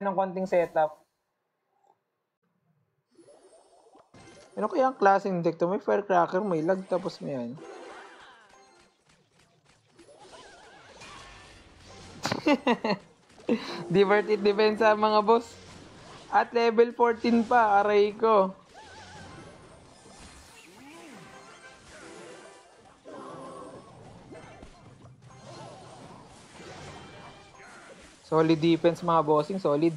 ng konting setup. Ano kaya ang klaseng deck to? May firecracker, may lag, tapos may yan. Divert it defensa mga boss. At level 14 pa, aray ko. Solid defense mga bossing, solid.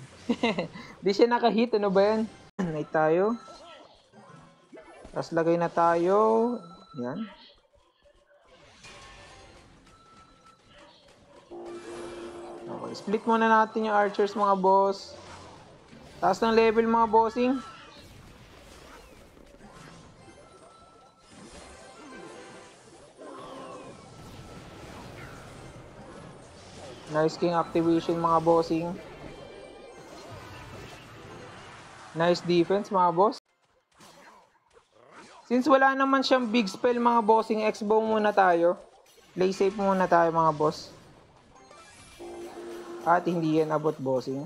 Di siya nakahit, ano ba yan? Night tayo. Tapos lagay na tayo. Yan. Okay, split muna natin yung archers mga boss. Taas ng level mga bossing. Nice king activation mga bossing. Nice defense mga boss. Since wala naman siyang big spell mga bossing, X-bow muna tayo. Play safe muna tayo mga boss. At hindi yan abot bossing.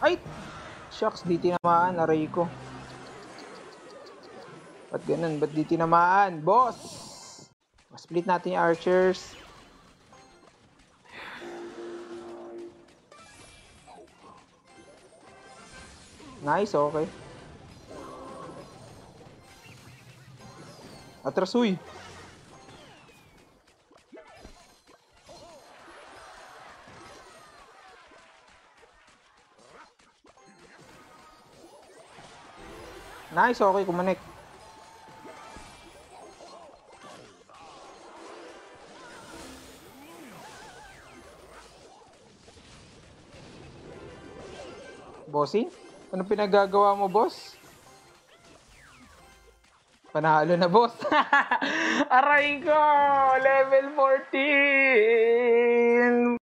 Ay! Shucks, di tinamaan. Aray ko. Ba't ganun? Ba't di tinamaan? Boss! Split natin yung archers. Nice, okay. Atras, uy! Nice, okay, kumanek. Bossing? Ano pinagagawa mo, boss? Panalo na, boss. Aray ko! Level 14!